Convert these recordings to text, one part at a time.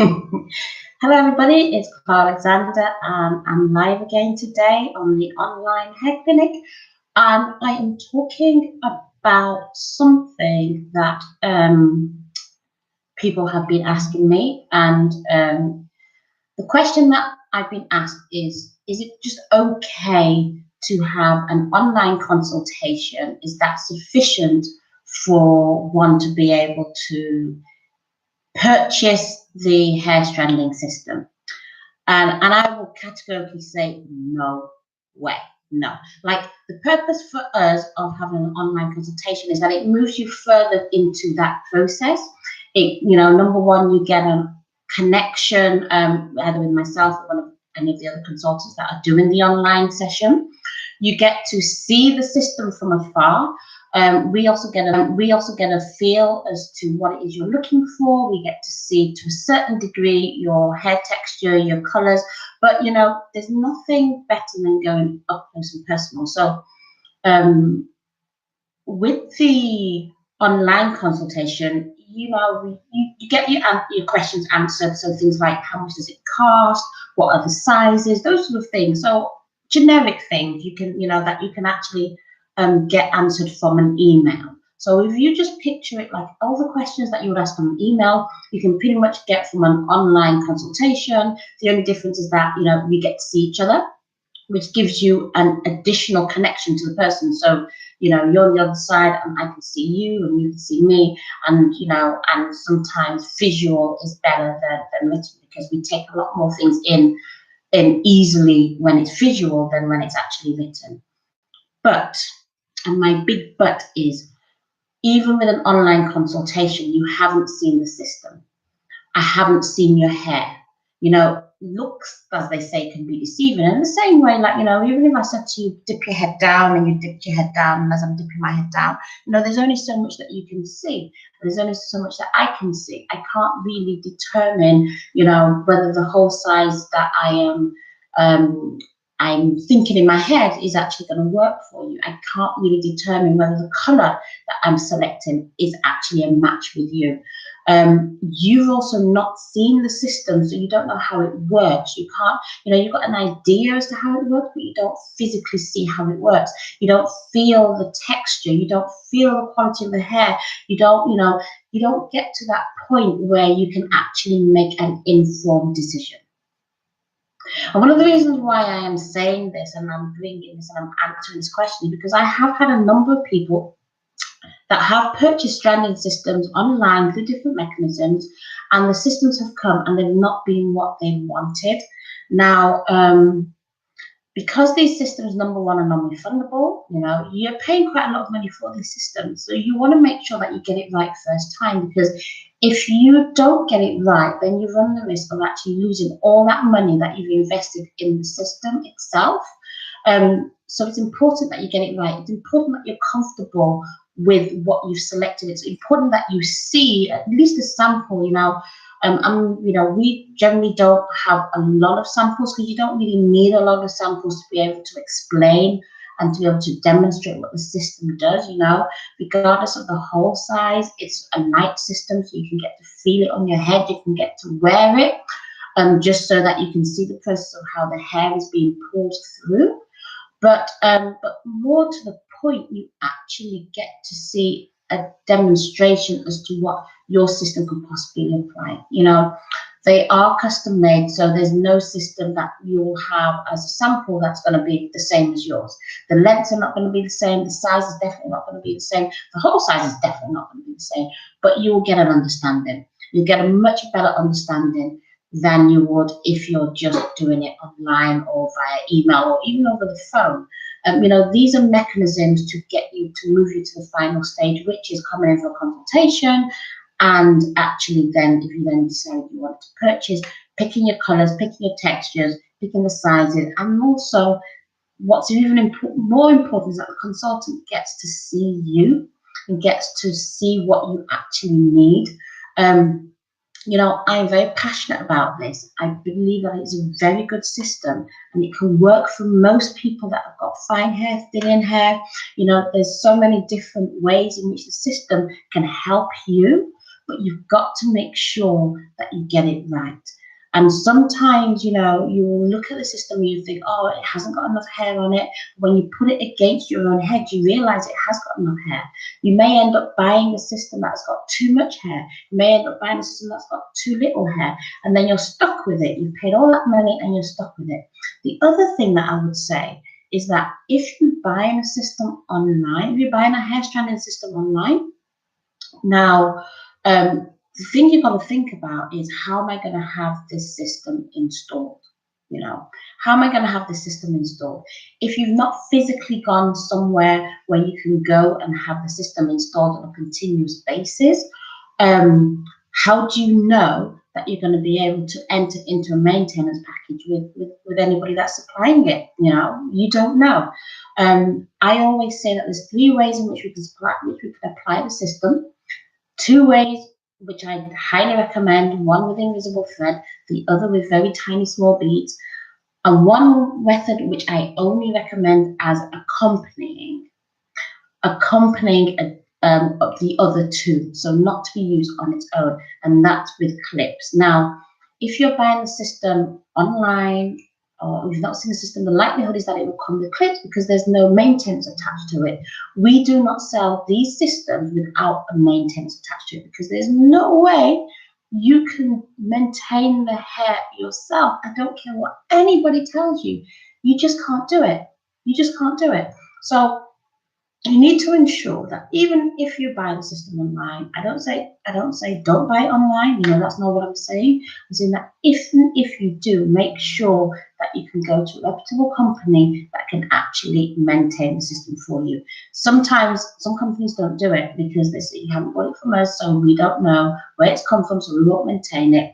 Hello everybody, it's Clara Alexander and I'm live again today on the online hair clinic, and I am talking about something that people have been asking me, and the question that I've been asked is it just okay to have an online consultation? Is that sufficient for one to be able to purchase the hair stranding system? And I will categorically say no way, no. Like, the purpose for us of having an online consultation is that it moves you further into that process. Number one, you get a connection, either with myself or one of any of the other consultants that are doing the online session. You get to see the system from afar. We also get a feel as to what it is you're looking for. We get to see, to a certain degree, your hair texture, your colors. But there's nothing better than going up close and personal. So with the online consultation, you get your questions answered. So things like, how much does it cost? What are the sizes? Those sort of things. So generic things you can actually get answered from an email. So if you just picture it like all the questions that you would ask from an email, you can pretty much get from an online consultation. The only difference is that we get to see each other, which gives you an additional connection to the person. So you're on the other side and I can see you and you can see me, and and sometimes visual is better than written, because we take a lot more things in easily when it's visual than when it's actually written. But, and my big but is, even with an online consultation, you haven't seen the system. I haven't seen your hair. Looks, as they say, can be deceiving. In the same way, like, even if I said to you, dip your head down, and you dipped your head down, and as I'm dipping my head down, there's only so much that you can see. There's only so much that I can see. I can't really determine, whether the whole size that I'm thinking in my head is actually going to work for you. I can't really determine whether the color that I'm selecting is actually a match with you. You've also not seen the system, so you don't know how it works. You can't, you've got an idea as to how it works, but you don't physically see how it works. You don't feel the texture. You don't feel the quality of the hair. You don't get to that point where you can actually make an informed decision. And one of the reasons why I am saying this, and I'm bringing this, and I'm answering this question, is because I have had a number of people that have purchased stranding systems online through different mechanisms, and the systems have come and they've not been what they wanted. Now, because these systems, number one, are non-refundable, you're paying quite a lot of money for these systems. So you want to make sure that you get it right first time, because if you don't get it right, then you run the risk of actually losing all that money that you've invested in the system itself. So it's important that you get it right. It's important that you're comfortable with what you've selected. It's important that you see at least a sample. We generally don't have a lot of samples, because you don't really need a lot of samples to be able to explain and to be able to demonstrate what the system does. Regardless of the whole size, it's a light system, so you can get to feel it on your head. You can get to wear it, just so that you can see the process of how the hair is being pulled through. But more to the point, you actually get to see a demonstration as to what your system could possibly look like. They are custom made, so there's no system that you'll have as a sample that's going to be the same as yours. The lengths are not going to be the same. The size is definitely not going to be the same. The whole size is definitely not going to be the same. But you'll get an understanding. You'll get a much better understanding than you would if you're just doing it online or via email or even over the phone. These are mechanisms to get you, to move you to the final stage, which is coming in for a consultation. And actually then, if you then decide you want to purchase, picking your colors, picking your textures, picking the sizes, and also what's even more important is that the consultant gets to see you and gets to see what you actually need. I'm very passionate about this. I believe that it's a very good system, and it can work for most people that have got fine hair, thinning hair. There's so many different ways in which the system can help you. but you've got to make sure that you get it right. And sometimes, you know, you will look at the system and you think, oh, it hasn't got enough hair on it. When you put it against your own head, you realize it has got enough hair. You may end up buying a system that's got too much hair. You may end up buying a system that's got too little hair, and then you're stuck with it. You've paid all that money and you're stuck with it. The other thing that I would say is that if you're buying a system online, if you're buying a hair stranding system online, now, the thing you've got to think about is, how am I going to have this system installed? You know, how am I going to have this system installed? If you've not physically gone somewhere where you can go and have the system installed on a continuous basis, how do you know that you're going to be able to enter into a maintenance package with anybody that's supplying it? You know, you don't know. I always say that there's 3 ways in which we can apply the system. 2 ways which I highly recommend, one with invisible thread, the other with very tiny small beads, and one method which I only recommend as accompanying the other 2, so not to be used on its own, and that's with clips. Now, if you're buying the system online, or if you've not seen the system, the likelihood is that it will come with clips because there's no maintenance attached to it. We do not sell these systems without a maintenance attached to it, because there's no way you can maintain the hair yourself. I don't care what anybody tells you. You just can't do it. You just can't do it. So you need to ensure that even if you buy the system online, I don't say don't buy it online. You know, that's not what I'm saying. I'm saying that if you do, make sure that you can go to a reputable company that can actually maintain the system for you. Sometimes some companies don't do it because they say, you haven't bought it from us, so we don't know where it's come from, so we won't maintain it.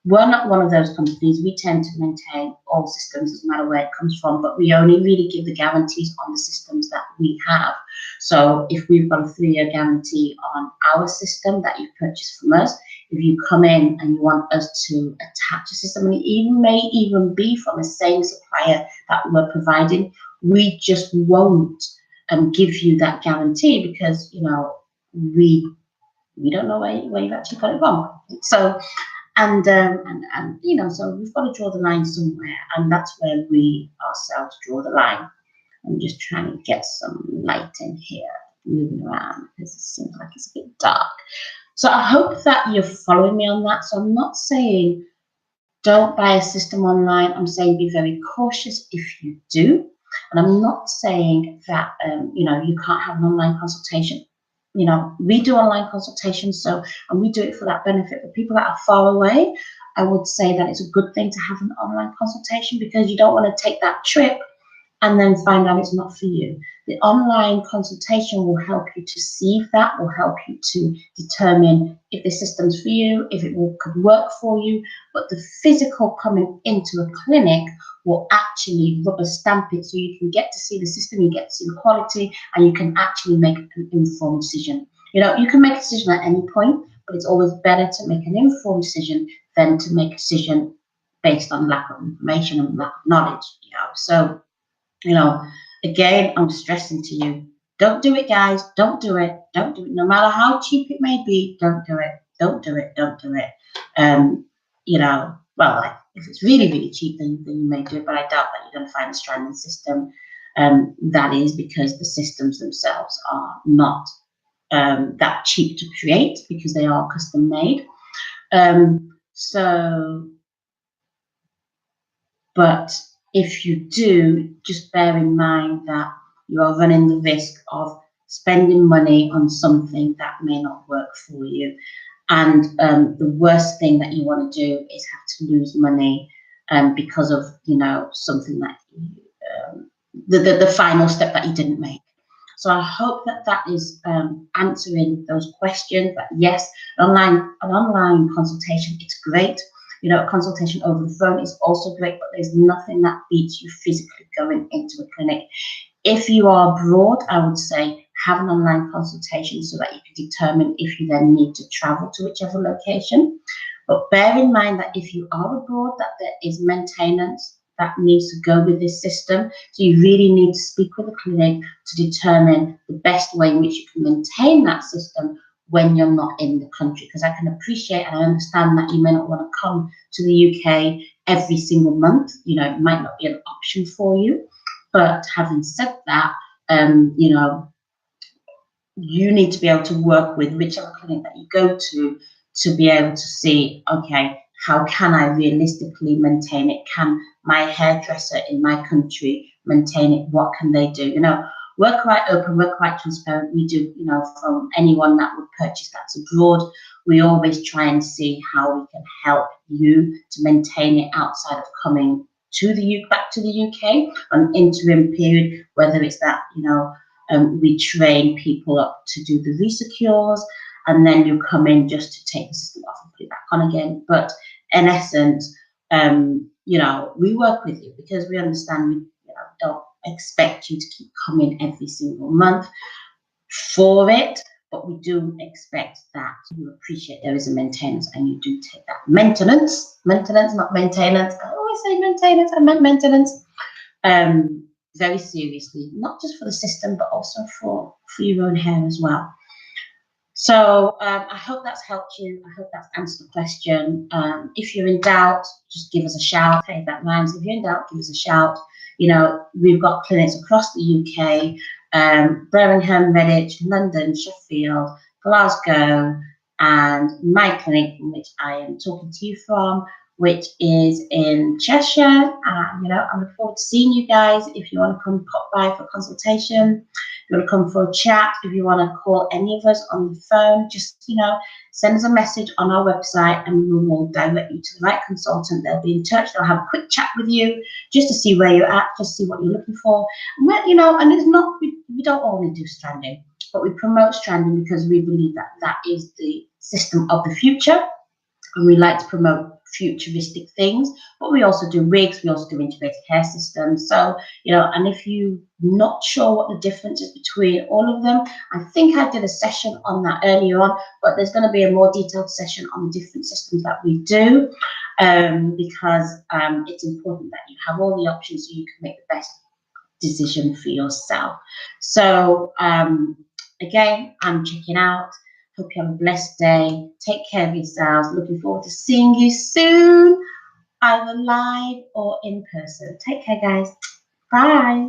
We're not one of those companies. We tend to maintain all systems, doesn't matter where it comes from, but we only really give the guarantees on the systems that we have. So if we've got a 3-year guarantee on our system that you've purchased from us, if you come in and you want us to attach a system, and it may even be from the same supplier that we're providing, we just won't give you that guarantee, because, you know, we don't know where you've actually got it from. So and you know, so we've got to draw the line somewhere, and that's where we ourselves draw the line. I'm just trying to get some light in here, moving around, because it seems like it's a bit dark. So I hope that you're following me on that. So I'm not saying don't buy a system online. I'm saying be very cautious if you do. And I'm not saying that you know, you can't have an online consultation. You know, we do online consultations, and we do it for that benefit. For people that are far away, I would say that it's a good thing to have an online consultation, because you don't want to take that trip and then find out it's not for you. The online consultation will help you to see if that will help you to determine if the system's for you, if it could work for you. But the physical coming into a clinic will actually rubber stamp it, so you can get to see the system, you get to see the quality, and you can actually make an informed decision. You know, you can make a decision at any point, but it's always better to make an informed decision than to make a decision based on lack of information and lack of knowledge. You know, so, you know, again, I'm stressing to you, don't do it, guys. Don't do it. Don't do it. No matter how cheap it may be, don't do it. Don't do it. Don't do it. You know, well, like, if it's really, really cheap, then you may do it, but I doubt that you're going to find a stranding system. That is because the systems themselves are not that cheap to create, because they are custom made. But if you do, just bear in mind that you are running the risk of spending money on something that may not work for you. And the worst thing that you want to do is have to lose money because of, you know, something that the final step that you didn't make. So I hope that that is answering those questions. But yes, an online consultation, it's great. You know, a consultation over the phone is also great, but there's nothing that beats you physically going into a clinic. If you are abroad, I would say have an online consultation so that you can determine if you then need to travel to whichever location. But bear in mind that if you are abroad, that there is maintenance that needs to go with this system. So you really need to speak with the clinic to determine the best way in which you can maintain that system when you're not in the country, because I can appreciate and I understand that you may not want to come to the UK every single month. You know, it might not be an option for you. But having said that, you know, you need to be able to work with whichever clinic that you go to be able to see, okay, how can I realistically maintain it? Can my hairdresser in my country maintain it? What can they do? You know, we're quite open, we're quite transparent. We do, you know, from anyone that would purchase that's abroad, we always try and see how we can help you to maintain it outside of coming to the back to the UK, an interim period, whether it's that, you know, we train people up to do the resecures, and then you come in just to take the system off and put it back on again. But in essence, you know, we work with you because we understand we, you know, don't expect you to keep coming every single month for it, but we do expect that you appreciate there is a maintenance and you do take that maintenance, not maintenance. I always say maintenance, I meant maintenance. Very seriously, not just for the system, but also for your own hair as well. So I hope that's helped you. I hope that's answered the question. If you're in doubt, just give us a shout. Hey, that rhymes. If you're in doubt, give us a shout. You know, we've got clinics across the UK, Birmingham, Redditch, London, Sheffield, Glasgow, and my clinic, which I am talking to you from, which is in Cheshire. You know, I look forward to seeing you guys. If you want to come pop by for consultation, if you want to come for a chat, if you want to call any of us on the phone, just, you know, send us a message on our website and we will direct you to the right consultant. They'll be in touch. They'll have a quick chat with you just to see where you're at, just see what you're looking for. And you know, and it's not, we don't only do stranding, but we promote stranding because we believe that that is the system of the future. And we like to promote futuristic things, but we also do wigs, we also do integrated hair systems. So, you know, and if you're not sure what the difference is between all of them, I think I did a session on that earlier on, but there's going to be a more detailed session on the different systems that we do, because it's important that you have all the options so you can make the best decision for yourself. So again, I'm checking out. Hope you have a blessed day. Take care of yourselves. Looking forward to seeing you soon, either live or in person. Take care, guys. Bye.